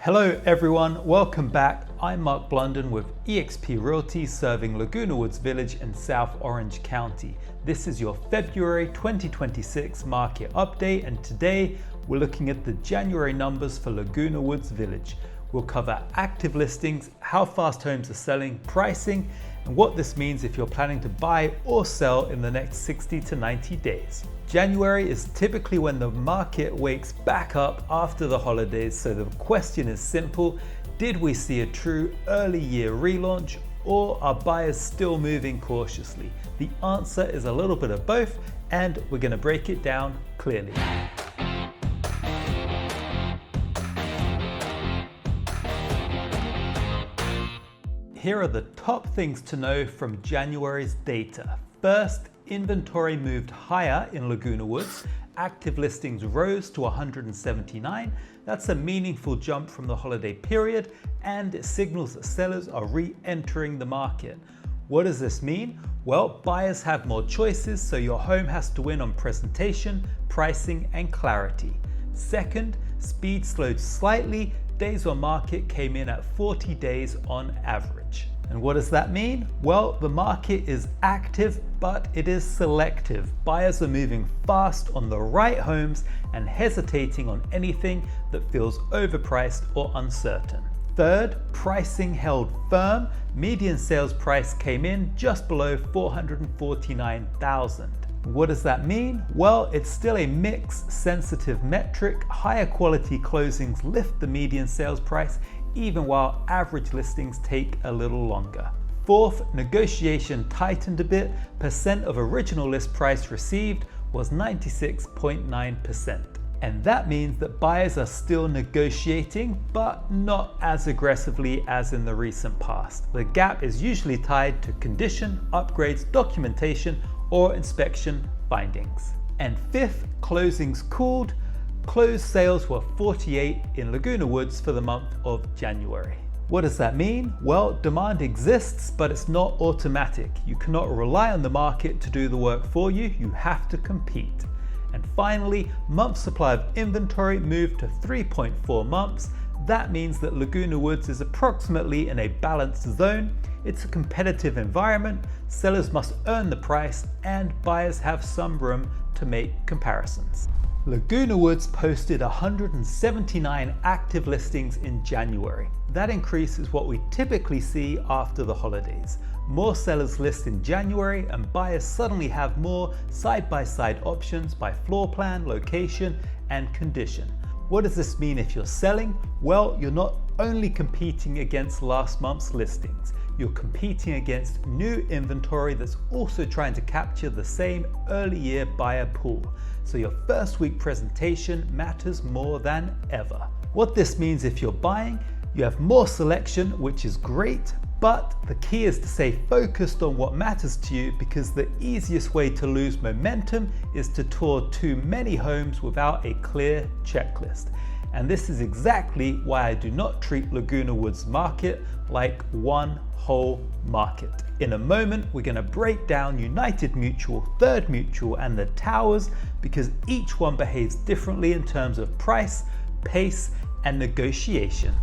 Hello everyone, welcome back. I'm Mark Blunden with eXp Realty serving Laguna Woods Village in South Orange County. This is your February 2026 market update, and today we're looking at the January numbers for Laguna Woods Village. We'll cover active listings, how fast homes are selling, pricing, and what this means if you're planning to buy or sell in the next 60 to 90 days. January is typically when the market wakes back up after the holidays, so the question is simple: did we see a true early year relaunch, or are buyers still moving cautiously? The answer is a little bit of both, and we're going to break it down clearly. Here are the top things to know from January's data. First, inventory moved higher in Laguna Woods. Active listings rose to 179. That's a meaningful jump from the holiday period, and it signals that sellers are re-entering the market. What does this mean? Well, buyers have more choices, so your home has to win on presentation, pricing, and clarity. Second, speed slowed slightly. Days on market came in at 40 days on average. And what does that mean? Well, the market is active, but it is selective. Buyers are moving fast on the right homes and hesitating on anything that feels overpriced or uncertain. Third, pricing held firm. Median sales price came in just below $449,000. What does that mean? Well, it's still a mix sensitive metric. Higher quality closings lift the median sales price, even while average listings take a little longer. Fourth, negotiation tightened a bit. Percent of original list price received was 96.9%. And that means that buyers are still negotiating, but not as aggressively as in the recent past. The gap is usually tied to condition, upgrades, documentation, or inspection findings. And fifth, closings cooled. Closed sales were 48 in Laguna Woods for the month of January. What does that mean? Well, demand exists, but it's not automatic. You cannot rely on the market to do the work for you. You have to compete. And finally, month supply of inventory moved to 3.4 months. That means that Laguna Woods is approximately in a balanced zone. It's a competitive environment. Sellers must earn the price, and buyers have some room to make comparisons. Laguna Woods posted 179 active listings in January. That increase is what we typically see after the holidays. More sellers list in January, and buyers suddenly have more side-by-side options by floor plan, location, and condition. What does this mean if you're selling? Well, you're not only competing against last month's listings, you're competing against new inventory that's also trying to capture the same early year buyer pool. So your first week presentation matters more than ever. What this means if you're buying, you have more selection, which is great, but the key is to stay focused on what matters to you, because the easiest way to lose momentum is to tour too many homes without a clear checklist. And this is exactly why I do not treat Laguna Woods market like one whole market. In a moment, we're going to break down United Mutual, Third Mutual, and the Towers, because each one behaves differently in terms of price, pace, and negotiation.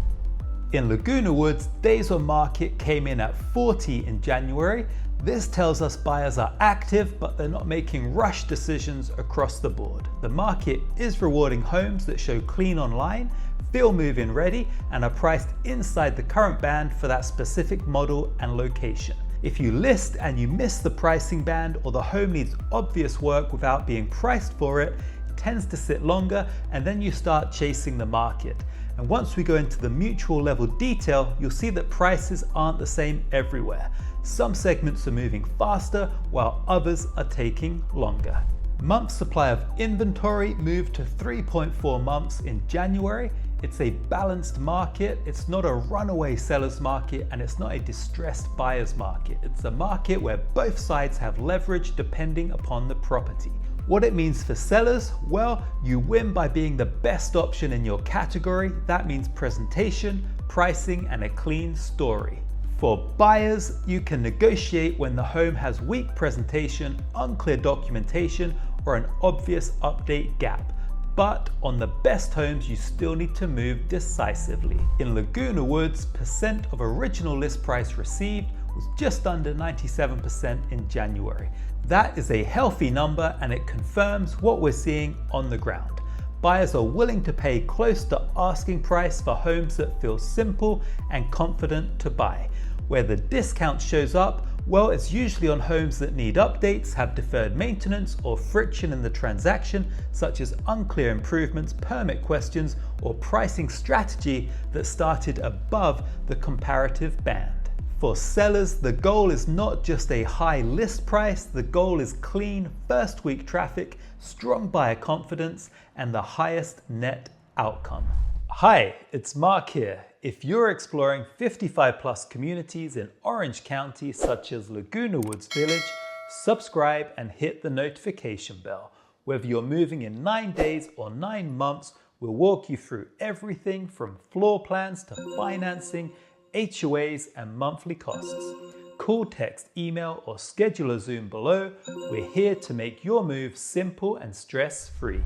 In Laguna Woods, days on market came in at 40 in January. This tells us buyers are active, but they're not making rush decisions across the board. The market is rewarding homes that show clean online, feel move-in ready, and are priced inside the current band for that specific model and location. If you list and you miss the pricing band, or the home needs obvious work without being priced for it, it tends to sit longer, and then you start chasing the market. And once we go into the mutual level detail, you'll see that prices aren't the same everywhere. Some segments are moving faster, while others are taking longer. Month supply of inventory moved to 3.4 months in January. It's a balanced market. It's not a runaway seller's market, and it's not a distressed buyer's market. It's a market where both sides have leverage depending upon the property. What it means for sellers? Well, you win by being the best option in your category. That means presentation, pricing, and a clean story. For buyers, you can negotiate when the home has weak presentation, unclear documentation, or an obvious update gap. but on the best homes you still need to move decisively. In Laguna Woods, percent of original list price received was just under 97% in January. That is a healthy number and it confirms what we're seeing on the ground. Buyers are willing to pay close to asking price for homes that feel simple and confident to buy. Where the discount shows up, well, it's usually on homes that need updates, have deferred maintenance or friction in the transaction, such as unclear improvements, permit questions, or pricing strategy that started above the comparative band. For sellers, the goal is not just a high list price, the goal is clean first week traffic, strong buyer confidence, and the highest net outcome. Hi, it's Mark here. If you're exploring 55+ communities in Orange County, such as Laguna Woods Village, subscribe and hit the notification bell. Whether you're moving in 9 days or 9 months, we'll walk you through everything from floor plans to financing, HOAs, and monthly costs. Call, text, email, or schedule a Zoom below. We're here to make your move simple and stress-free.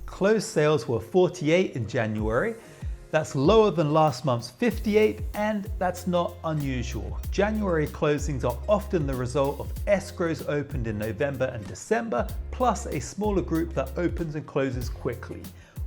Closed sales were 48 in January. That's lower than last month's 58, and that's not unusual. January closings are often the result of escrows opened in November and December, plus a smaller group that opens and closes quickly.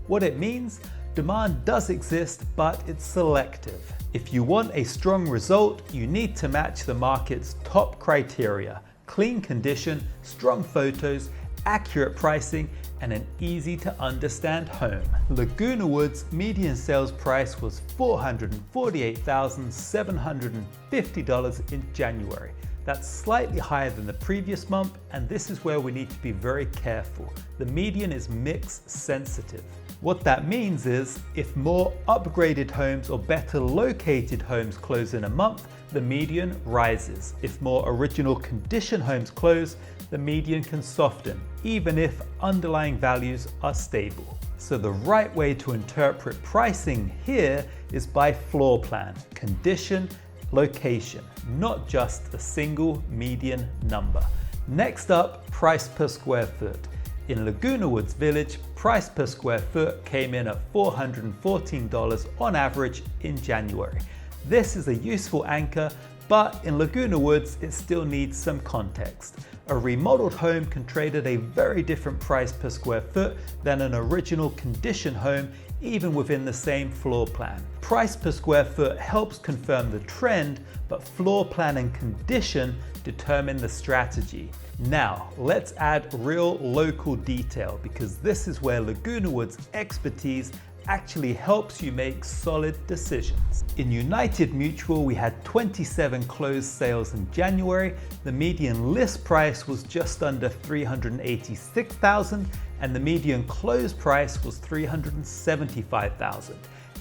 What it means? Demand does exist, but it's selective. If you want a strong result, you need to match the market's top criteria: clean condition, strong photos, accurate pricing, and an easy to understand home. Laguna Woods' median sales price was $448,750 in January. That's slightly higher than the previous month, and this is where we need to be very careful. The median is mix sensitive. What that means is, if more upgraded homes or better located homes close in a month, the median rises. If more original condition homes close, the median can soften, even if underlying values are stable. So the right way to interpret pricing here is by floor plan, condition, location, not just a single median number. Next up, price per square foot. In Laguna Woods Village, price per square foot came in at $414 on average in January. This is a useful anchor, but in Laguna Woods, it still needs some context. A remodeled home can trade at a very different price per square foot than an original condition home, even within the same floor plan. Price per square foot helps confirm the trend, but floor plan and condition determine the strategy. Now, let's add real local detail, because this is where Laguna Woods' expertise actually helps you make solid decisions. In United Mutual, we had 27 closed sales in January. The median list price was just under $386,000, and the median close price was $375,000.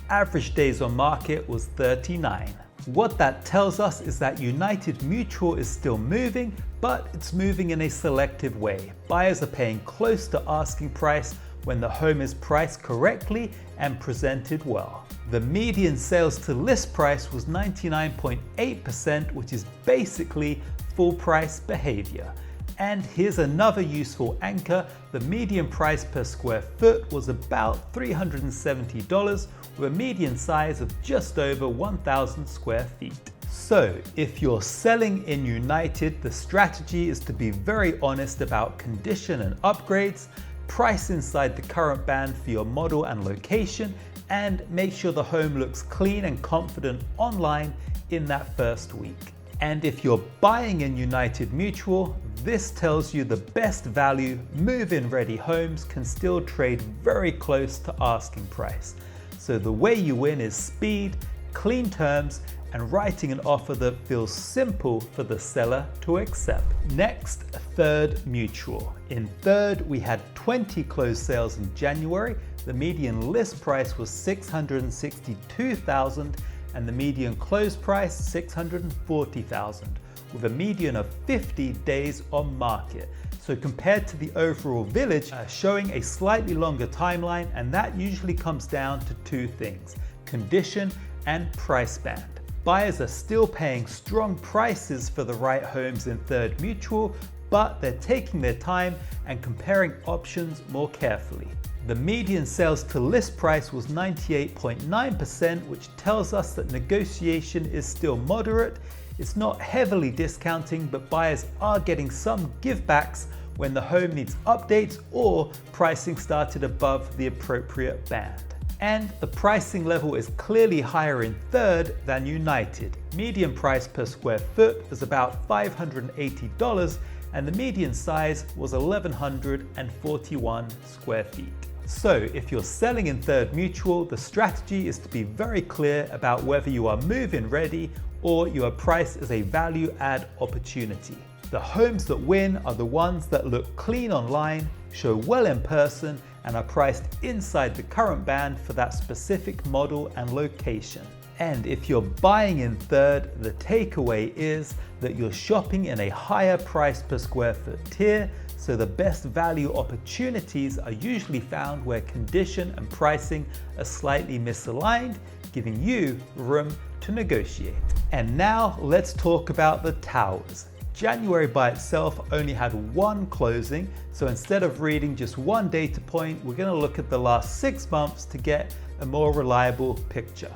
Average days on market was 39. What that tells us is that United Mutual is still moving, but it's moving in a selective way. Buyers are paying close to asking price when the home is priced correctly and presented well. The median sales to list price was 99.8%, which is basically full price behavior. And here's another useful anchor. The median price per square foot was about $370, with a median size of just over 1,000 square feet. So if you're selling in United, the strategy is to be very honest about condition and upgrades, price inside the current band for your model and location, and make sure the home looks clean and confident online in that first week. And if you're buying in United Mutual, this tells you the best value move-in ready homes can still trade very close to asking price. So the way you win is speed, clean terms, and writing an offer that feels simple for the seller to accept. Next, Third Mutual. In Third, we had 20 closed sales in January. The median list price was $662,000 and the median close price $640,000, with a median of 50 days on market. So compared to the overall village, showing a slightly longer timeline, and that usually comes down to two things: condition and price band. Buyers are still paying strong prices for the right homes in Third Mutual, but they're taking their time and comparing options more carefully. The median sales to list price was 98.9%, which tells us that negotiation is still moderate. It's not heavily discounting, but buyers are getting some givebacks when the home needs updates or pricing started above the appropriate band. And the pricing level is clearly higher in third than United. Median price per square foot is about $580 and the median size was 1,141 square feet. So if you're selling in Third Mutual, the strategy is to be very clear about whether you are move-in ready or you are priced as a value add opportunity. The homes that win are the ones that look clean online, show well in person, and are priced inside the current band for that specific model and location. And if you're buying in third, the takeaway is that you're shopping in a higher price per square foot tier, so the best value opportunities are usually found where condition and pricing are slightly misaligned, giving you room to negotiate. And now let's talk about the towers. January by itself only had one closing, so instead of reading just one data point, we're going to look at the last 6 months to get a more reliable picture.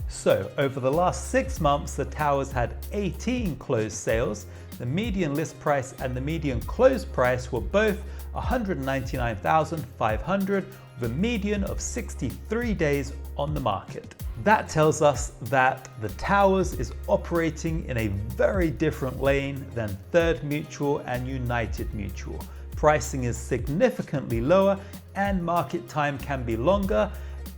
So over the last 6 months, the towers had 18 closed sales. The median list price and the median close price were both $199,500 with a median of 63 days on the market. That tells us that the towers is operating in a very different lane than Third Mutual and United Mutual. Pricing is significantly lower and market time can be longer,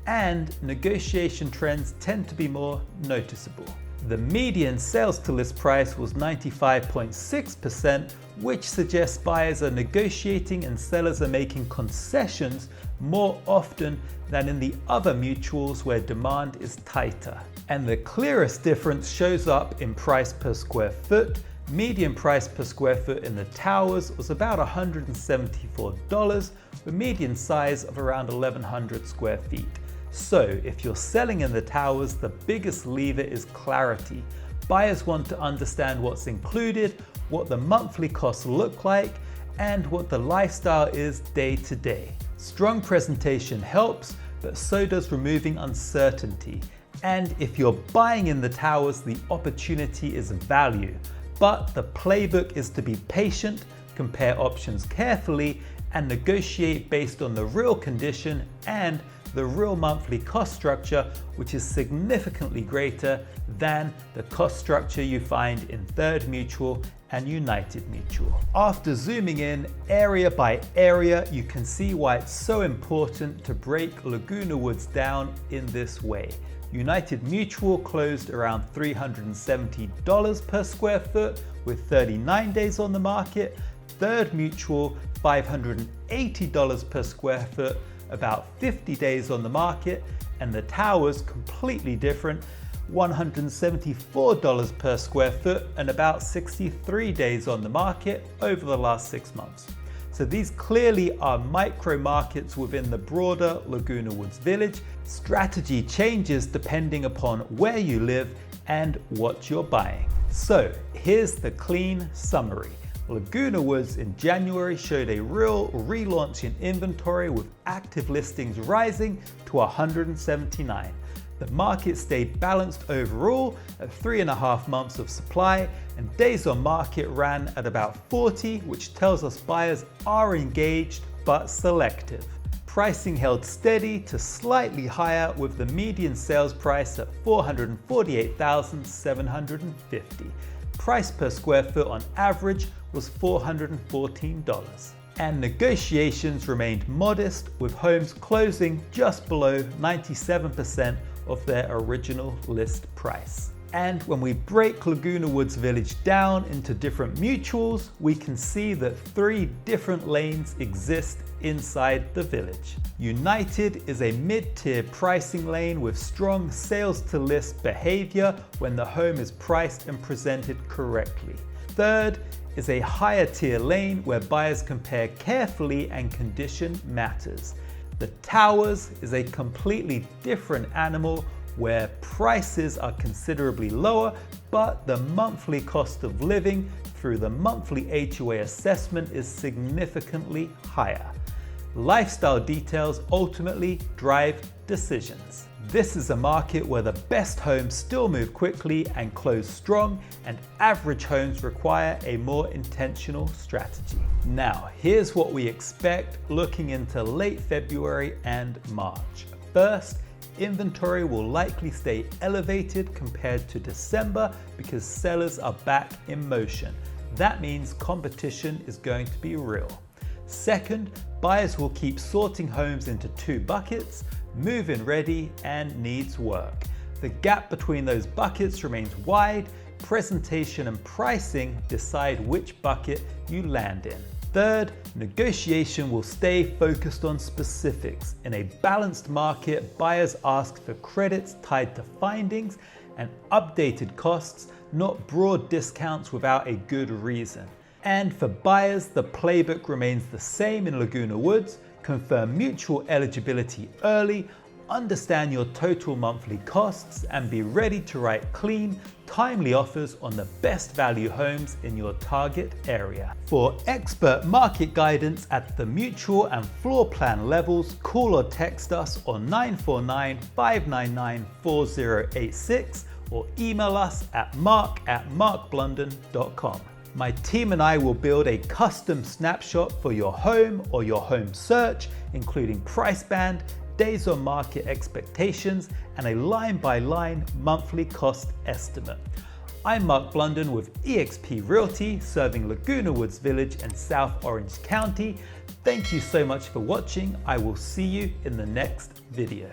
and negotiation trends tend to be more noticeable. The median sales to list price was 95.6%, which suggests buyers are negotiating and sellers are making concessions more often than in the other mutuals where demand is tighter. And the clearest difference shows up in price per square foot. Median price per square foot in the towers was about $174, with median size of around 1,100 square feet. So if you're selling in the towers, the biggest lever is clarity. Buyers want to understand what's included, what the monthly costs look like, and what the lifestyle is day to day. Strong presentation helps, but so does removing uncertainty. And if you're buying in the towers, the opportunity is value. But the playbook is to be patient, compare options carefully, and negotiate based on the real condition and the real monthly cost structure, which is significantly greater than the cost structure you find in Third Mutual and United Mutual. After zooming in area by area, you can see why it's so important to break Laguna Woods down in this way. United Mutual closed around $370 per square foot with 39 days on the market. Third Mutual, $580 per square foot, about 50 days on the market, and the towers completely different, $174 per square foot and about 63 days on the market over the last 6 months. So these clearly are micro markets within the broader Laguna Woods Village. Strategy changes depending upon where you live and what you're buying. So here's the clean summary. Laguna Woods in January showed a real relaunch in inventory with active listings rising to 179. The market stayed balanced overall at 3.5 months of supply, and days on market ran at about 40, which tells us buyers are engaged but selective. Pricing held steady to slightly higher with the median sales price at $448,750. Price per square foot on average was $414. And negotiations remained modest, with homes closing just below 97% of their original list price. And when we break Laguna Woods Village down into different mutuals, we can see that 3 different lanes exist inside the village. United is a mid-tier pricing lane with strong sales to list behavior when the home is priced and presented correctly. Third is a higher tier lane where buyers compare carefully and condition matters. The towers is a completely different animal where prices are considerably lower, but the monthly cost of living through the monthly HOA assessment is significantly higher. Lifestyle details ultimately drive decisions. This is a market where the best homes still move quickly and close strong, and average homes require a more intentional strategy. Now, here's what we expect looking into late February and March. First, inventory will likely stay elevated compared to December because sellers are back in motion. That means competition is going to be real. Second, buyers will keep sorting homes into two buckets: move-in ready and needs work. The gap between those buckets remains wide. Presentation and pricing decide which bucket you land in. Third, negotiation will stay focused on specifics. In a balanced market, buyers ask for credits tied to findings and updated costs, not broad discounts without a good reason. And for buyers, the playbook remains the same in Laguna Woods. Confirm mutual eligibility early, understand your total monthly costs, and be ready to write clean, timely offers on the best value homes in your target area. For expert market guidance at the mutual and floor plan levels, call or text us on 949-599-4086 or email us at mark@markblunden.com. My team and I will build a custom snapshot for your home or your home search, including price band, days on market expectations, and a line-by-line monthly cost estimate. I'm Mark Blunden with eXp Realty, serving Laguna Woods Village and South Orange County. Thank you so much for watching. I will see you in the next video.